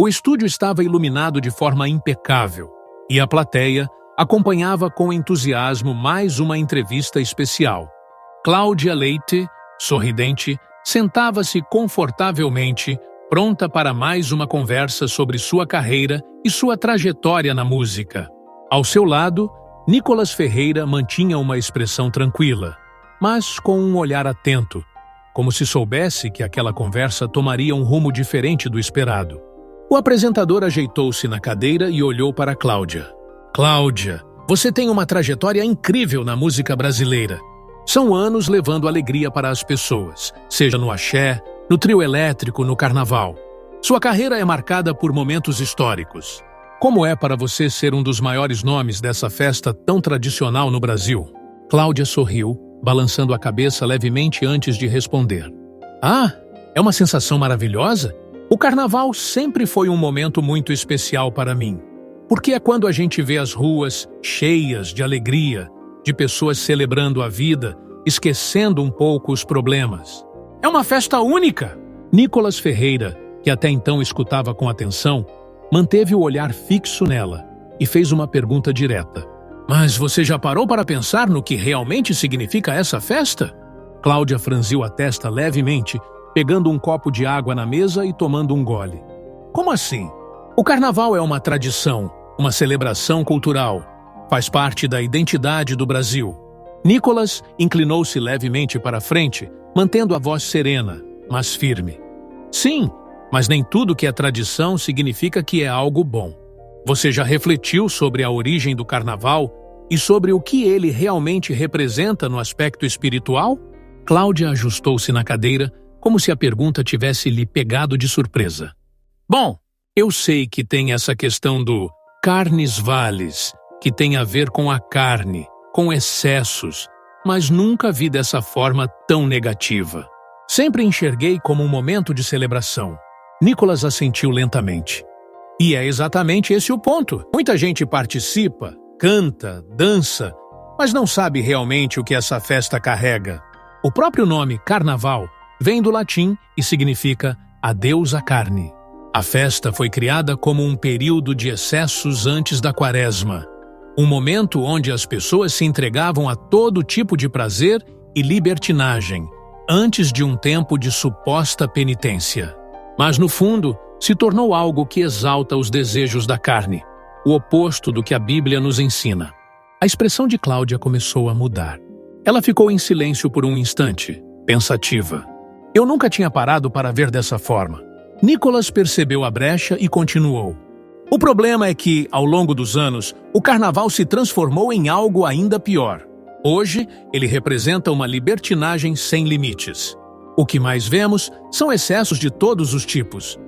O estúdio estava iluminado de forma impecável e a plateia acompanhava com entusiasmo mais uma entrevista especial. Cláudia Leite, sorridente, sentava-se confortavelmente, pronta para mais uma conversa sobre sua carreira e sua trajetória na música. Ao seu lado, Nicolas Ferreira mantinha uma expressão tranquila, mas com um olhar atento, como se soubesse que aquela conversa tomaria um rumo diferente do esperado. O apresentador ajeitou-se na cadeira e olhou para Cláudia. Cláudia, você tem uma trajetória incrível na música brasileira. São anos levando alegria para as pessoas, seja no axé, no trio elétrico, no carnaval. Sua carreira é marcada por momentos históricos. Como é para você ser um dos maiores nomes dessa festa tão tradicional no Brasil? Cláudia sorriu, balançando a cabeça levemente antes de responder. Ah, é uma sensação maravilhosa? O carnaval sempre foi um momento muito especial para mim, porque é quando a gente vê as ruas cheias de alegria, de pessoas celebrando a vida, esquecendo um pouco os problemas. É uma festa única! Nicolas Ferreira, que até então escutava com atenção, manteve o olhar fixo nela e fez uma pergunta direta. Mas você já parou para pensar no que realmente significa essa festa? Cláudia franziu a testa levemente, pegando um copo de água na mesa e tomando um gole. Como assim? O carnaval é uma tradição, uma celebração cultural. Faz parte da identidade do Brasil. Nicolas inclinou-se levemente para frente, mantendo a voz serena, mas firme. Sim, mas nem tudo que é tradição significa que é algo bom. Você já refletiu sobre a origem do carnaval e sobre o que ele realmente representa no aspecto espiritual? Cláudia ajustou-se na cadeira, como se a pergunta tivesse lhe pegado de surpresa. Bom, eu sei que tem essa questão do carnes vales, que tem a ver com a carne, com excessos, mas nunca vi dessa forma tão negativa. Sempre enxerguei como um momento de celebração. Nicolas assentiu lentamente. E é exatamente esse o ponto. Muita gente participa, canta, dança, mas não sabe realmente o que essa festa carrega. O próprio nome Carnaval vem do latim e significa adeus à carne. A festa foi criada como um período de excessos antes da Quaresma, um momento onde as pessoas se entregavam a todo tipo de prazer e libertinagem, antes de um tempo de suposta penitência. Mas, no fundo, se tornou algo que exalta os desejos da carne, o oposto do que a Bíblia nos ensina. A expressão de Cláudia começou a mudar. Ela ficou em silêncio por um instante, pensativa. Eu nunca tinha parado para ver dessa forma. Nicolas percebeu a brecha e continuou. O problema é que, ao longo dos anos, o carnaval se transformou em algo ainda pior. Hoje, ele representa uma libertinagem sem limites. O que mais vemos são excessos de todos os tipos.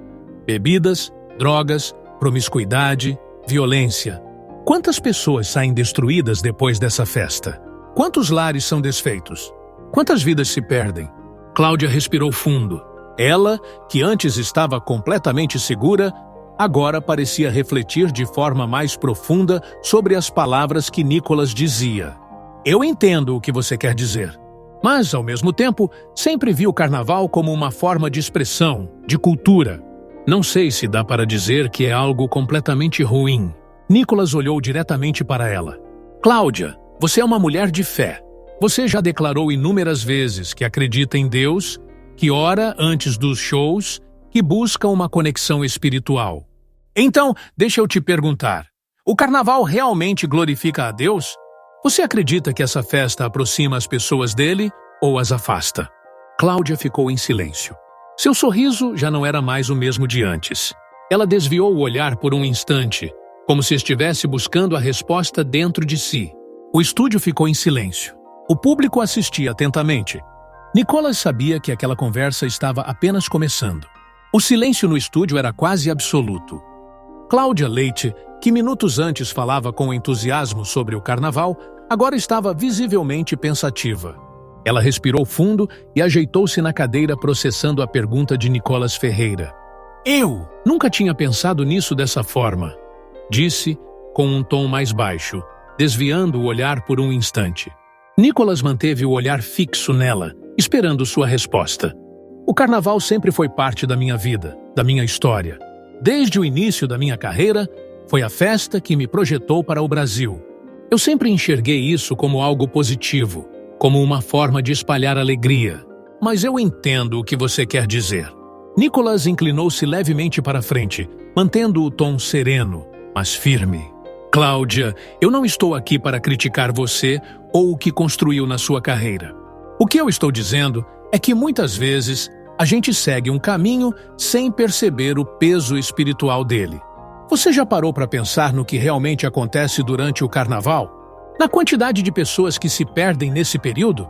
Bebidas, drogas, promiscuidade, violência. Quantas pessoas saem destruídas depois dessa festa? Quantos lares são desfeitos? Quantas vidas se perdem? Cláudia respirou fundo. Ela, que antes estava completamente segura, agora parecia refletir de forma mais profunda sobre as palavras que Nicolas dizia. Eu entendo o que você quer dizer, mas, ao mesmo tempo, sempre vi o carnaval como uma forma de expressão, de cultura. Não sei se dá para dizer que é algo completamente ruim. Nicolas olhou diretamente para ela. Cláudia, você é uma mulher de fé. Você já declarou inúmeras vezes que acredita em Deus, que ora antes dos shows, que busca uma conexão espiritual. Então, deixa eu te perguntar, o carnaval realmente glorifica a Deus? Você acredita que essa festa aproxima as pessoas dele ou as afasta? Cláudia ficou em silêncio. Seu sorriso já não era mais o mesmo de antes. Ela desviou o olhar por um instante, como se estivesse buscando a resposta dentro de si. O estúdio ficou em silêncio. O público assistia atentamente. Nicolas sabia que aquela conversa estava apenas começando. O silêncio no estúdio era quase absoluto. Cláudia Leite, que minutos antes falava com entusiasmo sobre o carnaval, agora estava visivelmente pensativa. Ela respirou fundo e ajeitou-se na cadeira processando a pergunta de Nicolas Ferreira. Eu nunca tinha pensado nisso dessa forma, disse com um tom mais baixo, desviando o olhar por um instante. Nicolas manteve o olhar fixo nela, esperando sua resposta. O carnaval sempre foi parte da minha vida, da minha história. Desde o início da minha carreira, foi a festa que me projetou para o Brasil. Eu sempre enxerguei isso como algo positivo, como uma forma de espalhar alegria. Mas eu entendo o que você quer dizer. Nicholas inclinou-se levemente para frente, mantendo o tom sereno, mas firme. Cláudia, eu não estou aqui para criticar você ou o que construiu na sua carreira. O que eu estou dizendo é que muitas vezes a gente segue um caminho sem perceber o peso espiritual dele. Você já parou para pensar no que realmente acontece durante o carnaval? Na quantidade de pessoas que se perdem nesse período?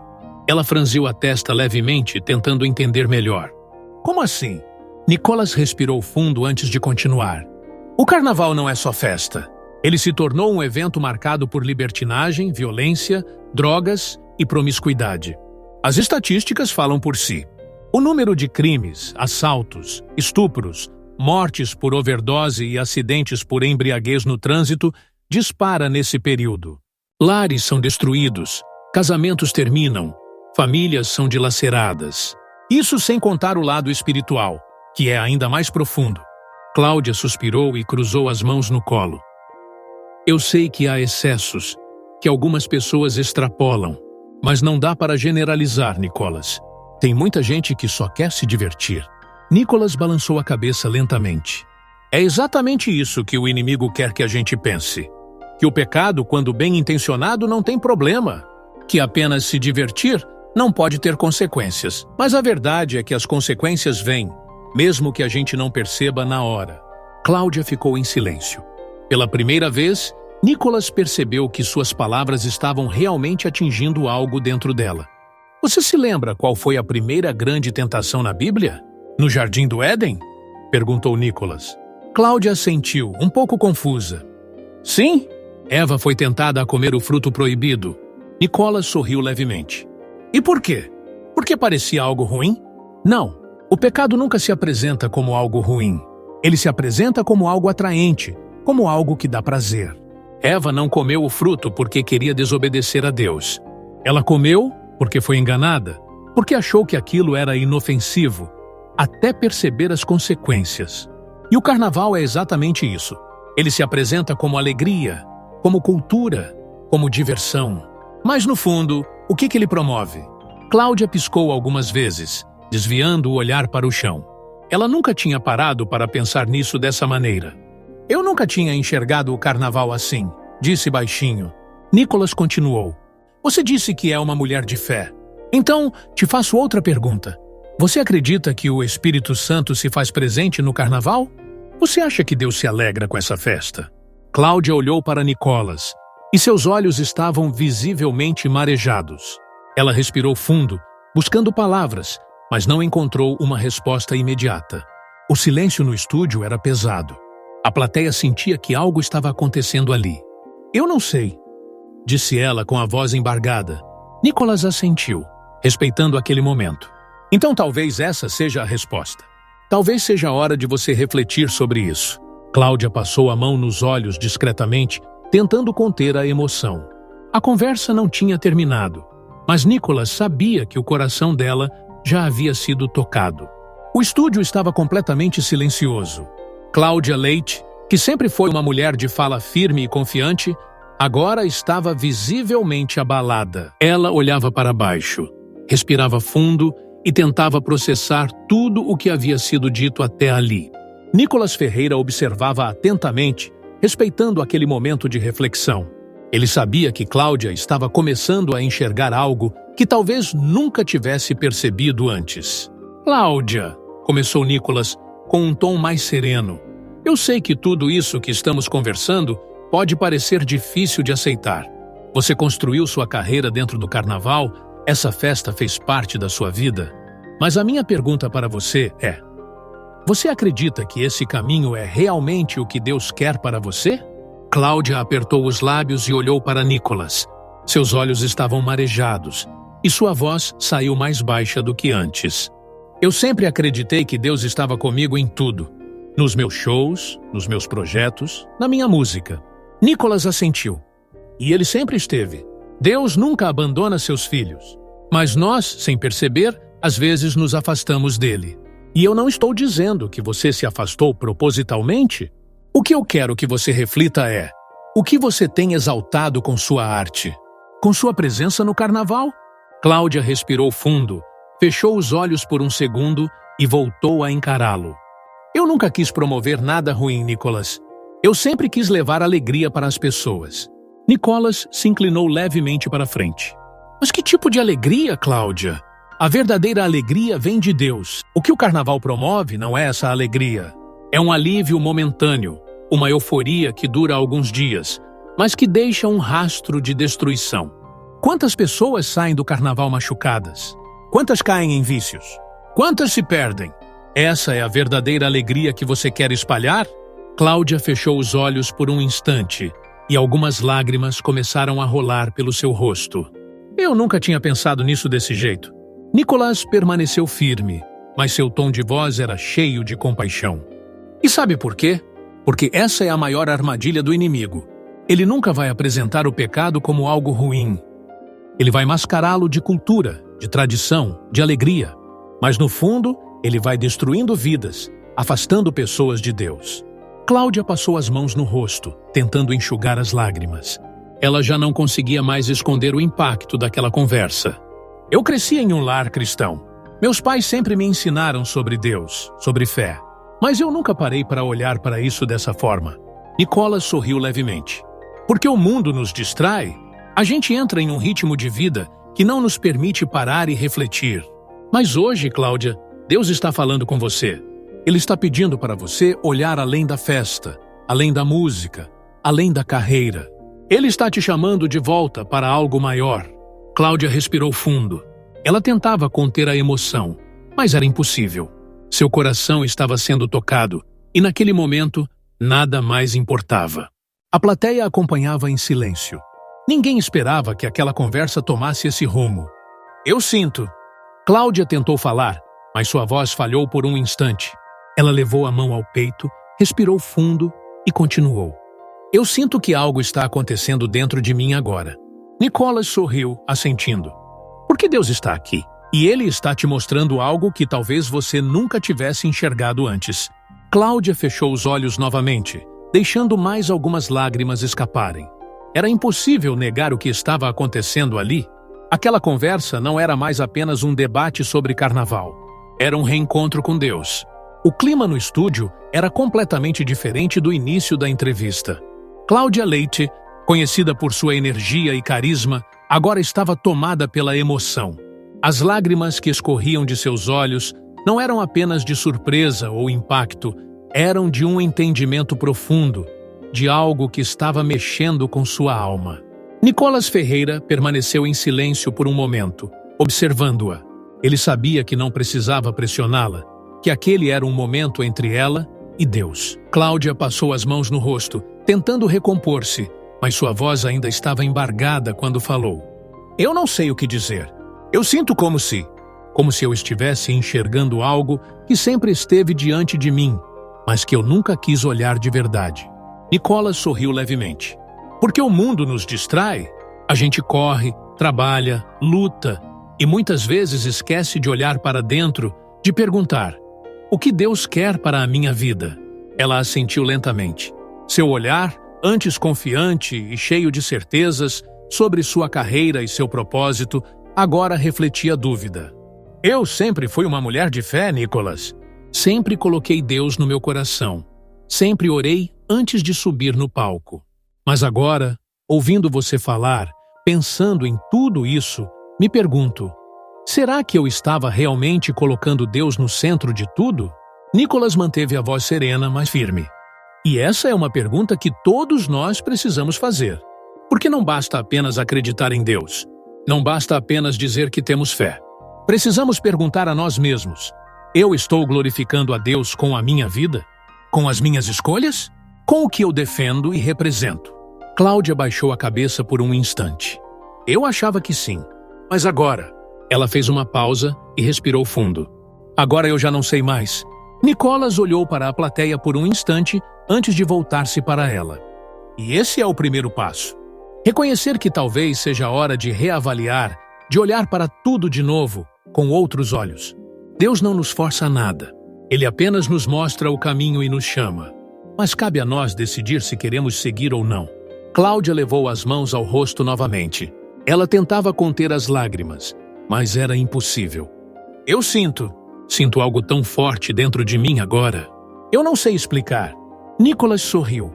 Ela franziu a testa levemente, tentando entender melhor. Como assim? Nicholas respirou fundo antes de continuar. O carnaval não é só festa. Ele se tornou um evento marcado por libertinagem, violência, drogas e promiscuidade. As estatísticas falam por si. O número de crimes, assaltos, estupros, mortes por overdose e acidentes por embriaguez no trânsito dispara nesse período. Lares são destruídos, casamentos terminam, famílias são dilaceradas. Isso sem contar o lado espiritual, que é ainda mais profundo. Cláudia suspirou e cruzou as mãos no colo. Eu sei que há excessos, que algumas pessoas extrapolam, mas não dá para generalizar, Nicholas. Tem muita gente que só quer se divertir. Nicholas balançou a cabeça lentamente. É exatamente isso que o inimigo quer que a gente pense. Que o pecado, quando bem intencionado, não tem problema. Que apenas se divertir não pode ter consequências. Mas a verdade é que as consequências vêm, mesmo que a gente não perceba na hora. Cláudia ficou em silêncio. Pela primeira vez, Nicholas percebeu que suas palavras estavam realmente atingindo algo dentro dela. Você se lembra qual foi a primeira grande tentação na Bíblia? No Jardim do Éden? Perguntou Nicholas. Cláudia assentiu, um pouco confusa. Sim, Eva foi tentada a comer o fruto proibido. Nicholas sorriu levemente. E por quê? Porque parecia algo ruim? Não, o pecado nunca se apresenta como algo ruim. Ele se apresenta como algo atraente, como algo que dá prazer. Eva não comeu o fruto porque queria desobedecer a Deus. Ela comeu porque foi enganada, porque achou que aquilo era inofensivo, até perceber as consequências. E o carnaval é exatamente isso. Ele se apresenta como alegria, como cultura, como diversão. Mas no fundo, o que ele promove? Cláudia piscou algumas vezes, desviando o olhar para o chão. Ela nunca tinha parado para pensar nisso dessa maneira. Eu nunca tinha enxergado o carnaval assim, disse baixinho. Nicholas continuou. Você disse que é uma mulher de fé. Então, te faço outra pergunta. Você acredita que o Espírito Santo se faz presente no carnaval? Você acha que Deus se alegra com essa festa? Cláudia olhou para Nicholas, e seus olhos estavam visivelmente marejados. Ela respirou fundo, buscando palavras, mas não encontrou uma resposta imediata. O silêncio no estúdio era pesado. A plateia sentia que algo estava acontecendo ali. Eu não sei, disse ela com a voz embargada. Nicholas assentiu, respeitando aquele momento. Então talvez essa seja a resposta. Talvez seja a hora de você refletir sobre isso. Cláudia passou a mão nos olhos discretamente, tentando conter a emoção. A conversa não tinha terminado, mas Nicholas sabia que o coração dela já havia sido tocado. O estúdio estava completamente silencioso. Cláudia Leite, que sempre foi uma mulher de fala firme e confiante, agora estava visivelmente abalada. Ela olhava para baixo, respirava fundo e tentava processar tudo o que havia sido dito até ali. Nicholas Ferreira observava atentamente, respeitando aquele momento de reflexão. Ele sabia que Cláudia estava começando a enxergar algo que talvez nunca tivesse percebido antes. Cláudia, começou Nicholas com um tom mais sereno. Eu sei que tudo isso que estamos conversando pode parecer difícil de aceitar. Você construiu sua carreira dentro do carnaval, essa festa fez parte da sua vida. Mas a minha pergunta para você é: você acredita que esse caminho é realmente o que Deus quer para você? Cláudia apertou os lábios e olhou para Nicholas. Seus olhos estavam marejados e sua voz saiu mais baixa do que antes. Eu sempre acreditei que Deus estava comigo em tudo. Nos meus shows, nos meus projetos, na minha música. Nicholas assentiu. E ele sempre esteve. Deus nunca abandona seus filhos. Mas nós, sem perceber, às vezes nos afastamos dele. E eu não estou dizendo que você se afastou propositalmente. O que eu quero que você reflita é: o que você tem exaltado com sua arte? Com sua presença no carnaval? Cláudia respirou fundo, fechou os olhos por um segundo e voltou a encará-lo. Eu nunca quis promover nada ruim, Nicholas. Eu sempre quis levar alegria para as pessoas. Nicholas se inclinou levemente para frente. Mas que tipo de alegria, Cláudia? A verdadeira alegria vem de Deus. O que o carnaval promove não é essa alegria. É um alívio momentâneo, uma euforia que dura alguns dias, mas que deixa um rastro de destruição. Quantas pessoas saem do carnaval machucadas? Quantas caem em vícios? Quantas se perdem? Essa é a verdadeira alegria que você quer espalhar? Cláudia fechou os olhos por um instante e algumas lágrimas começaram a rolar pelo seu rosto. Eu nunca tinha pensado nisso desse jeito. Nicholas permaneceu firme, mas seu tom de voz era cheio de compaixão. E sabe por quê? Porque essa é a maior armadilha do inimigo. Ele nunca vai apresentar o pecado como algo ruim. Ele vai mascará-lo de cultura, de tradição, de alegria. Mas no fundo, ele vai destruindo vidas, afastando pessoas de Deus. Cláudia passou as mãos no rosto, tentando enxugar as lágrimas. Ela já não conseguia mais esconder o impacto daquela conversa. Eu cresci em um lar cristão. Meus pais sempre me ensinaram sobre Deus, sobre fé. Mas eu nunca parei para olhar para isso dessa forma. Nicholas sorriu levemente. Porque o mundo nos distrai, a gente entra em um ritmo de vida que não nos permite parar e refletir. Mas hoje, Cláudia, Deus está falando com você. Ele está pedindo para você olhar além da festa, além da música, além da carreira. Ele está te chamando de volta para algo maior. Cláudia respirou fundo. Ela tentava conter a emoção, mas era impossível. Seu coração estava sendo tocado, e naquele momento, nada mais importava. A plateia acompanhava em silêncio. Ninguém esperava que aquela conversa tomasse esse rumo. Eu sinto. Cláudia tentou falar, mas sua voz falhou por um instante. Ela levou a mão ao peito, respirou fundo e continuou. Eu sinto que algo está acontecendo dentro de mim agora. Nicholas sorriu, assentindo. Porque Deus está aqui. E Ele está te mostrando algo que talvez você nunca tivesse enxergado antes. Cláudia fechou os olhos novamente, deixando mais algumas lágrimas escaparem. Era impossível negar o que estava acontecendo ali. Aquela conversa não era mais apenas um debate sobre carnaval. Era um reencontro com Deus. O clima no estúdio era completamente diferente do início da entrevista. Cláudia Leite, conhecida por sua energia e carisma, agora estava tomada pela emoção. As lágrimas que escorriam de seus olhos não eram apenas de surpresa ou impacto, eram de um entendimento profundo, de algo que estava mexendo com sua alma. Nicholas Ferreira permaneceu em silêncio por um momento, observando-a. Ele sabia que não precisava pressioná-la, que aquele era um momento entre ela e Deus. Cláudia passou as mãos no rosto, tentando recompor-se, mas sua voz ainda estava embargada quando falou. Eu não sei o que dizer. Eu sinto como se eu estivesse enxergando algo que sempre esteve diante de mim, mas que eu nunca quis olhar de verdade. Nicholas sorriu levemente. Porque o mundo nos distrai, a gente corre, trabalha, luta e muitas vezes esquece de olhar para dentro, de perguntar: o que Deus quer para a minha vida? Ela assentiu lentamente. Seu olhar, antes confiante e cheio de certezas sobre sua carreira e seu propósito, agora refletia dúvida. Eu sempre fui uma mulher de fé, Nicholas. Sempre coloquei Deus no meu coração. Sempre orei antes de subir no palco. Mas agora, ouvindo você falar, pensando em tudo isso, me pergunto, será que eu estava realmente colocando Deus no centro de tudo? Nicholas manteve a voz serena, mas firme. E essa é uma pergunta que todos nós precisamos fazer. Porque não basta apenas acreditar em Deus. Não basta apenas dizer que temos fé. Precisamos perguntar a nós mesmos: eu estou glorificando a Deus com a minha vida? Com as minhas escolhas? Com o que eu defendo e represento? Cláudia baixou a cabeça por um instante. Eu achava que sim. Mas agora? Ela fez uma pausa e respirou fundo. Agora eu já não sei mais. Nicholas olhou para a plateia por um instante antes de voltar-se para ela. E esse é o primeiro passo. Reconhecer que talvez seja a hora de reavaliar, de olhar para tudo de novo, com outros olhos. Deus não nos força a nada. Ele apenas nos mostra o caminho e nos chama. Mas cabe a nós decidir se queremos seguir ou não. Cláudia levou as mãos ao rosto novamente. Ela tentava conter as lágrimas, mas era impossível. Eu sinto algo tão forte dentro de mim agora. Eu não sei explicar. Nicholas sorriu.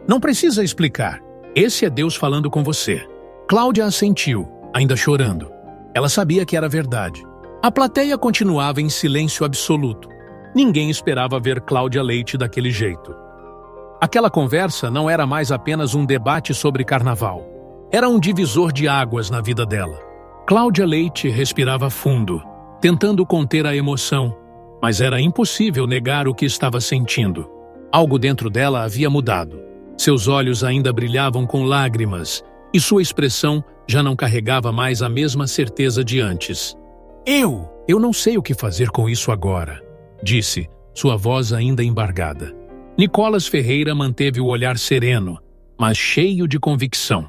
Não precisa explicar. Esse é Deus falando com você. Cláudia assentiu, ainda chorando. Ela sabia que era verdade. A plateia continuava em silêncio absoluto. Ninguém esperava ver Cláudia Leite daquele jeito. Aquela conversa não era mais apenas um debate sobre carnaval. Era um divisor de águas na vida dela. Cláudia Leite respirava fundo, tentando conter a emoção, mas era impossível negar o que estava sentindo. Algo dentro dela havia mudado. Seus olhos ainda brilhavam com lágrimas, e sua expressão já não carregava mais a mesma certeza de antes. Eu não sei o que fazer com isso agora, disse, sua voz ainda embargada. Nicolas Ferreira manteve o olhar sereno, mas cheio de convicção.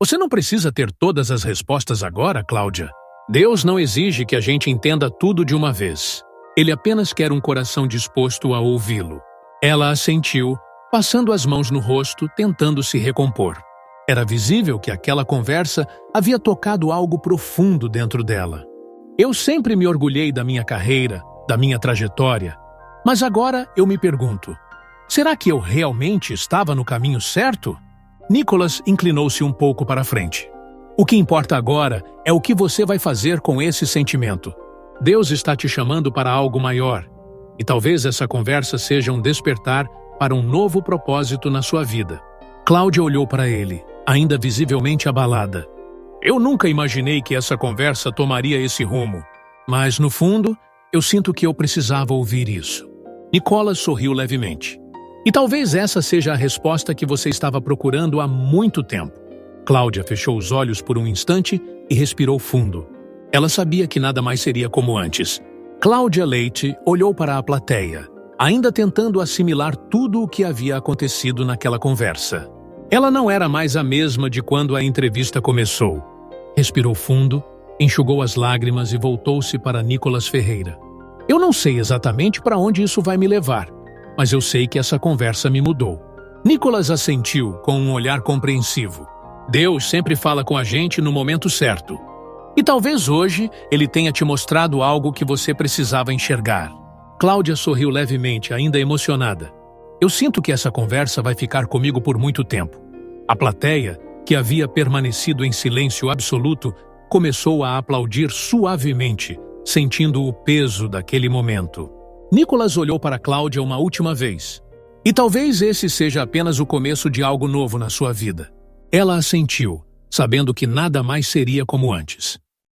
Você não precisa ter todas as respostas agora, Cláudia. Deus não exige que a gente entenda tudo de uma vez. Ele apenas quer um coração disposto a ouvi-lo. Ela assentiu, passando as mãos no rosto, tentando se recompor. Era visível que aquela conversa havia tocado algo profundo dentro dela. Eu sempre me orgulhei da minha carreira, da minha trajetória, mas agora eu me pergunto, será que eu realmente estava no caminho certo? Nicholas inclinou-se um pouco para a frente. O que importa agora é o que você vai fazer com esse sentimento. Deus está te chamando para algo maior, e talvez essa conversa seja um despertar para um novo propósito na sua vida. Cláudia olhou para ele, ainda visivelmente abalada. Eu nunca imaginei que essa conversa tomaria esse rumo, mas, no fundo, eu sinto que eu precisava ouvir isso. Nicolas sorriu levemente. E talvez essa seja a resposta que você estava procurando há muito tempo. Cláudia fechou os olhos por um instante e respirou fundo. Ela sabia que nada mais seria como antes. Cláudia Leite olhou para a plateia, ainda tentando assimilar tudo o que havia acontecido naquela conversa. Ela não era mais a mesma de quando a entrevista começou. Respirou fundo, enxugou as lágrimas e voltou-se para Nicholas Ferreira. Eu não sei exatamente para onde isso vai me levar, mas eu sei que essa conversa me mudou. Nicholas assentiu com um olhar compreensivo. Deus sempre fala com a gente no momento certo. E talvez hoje ele tenha te mostrado algo que você precisava enxergar. Cláudia sorriu levemente, ainda emocionada. Eu sinto que essa conversa vai ficar comigo por muito tempo. A plateia, que havia permanecido em silêncio absoluto, começou a aplaudir suavemente, sentindo o peso daquele momento. Nicholas olhou para Cláudia uma última vez. E talvez esse seja apenas o começo de algo novo na sua vida. Ela assentiu, sabendo que nada mais seria como antes.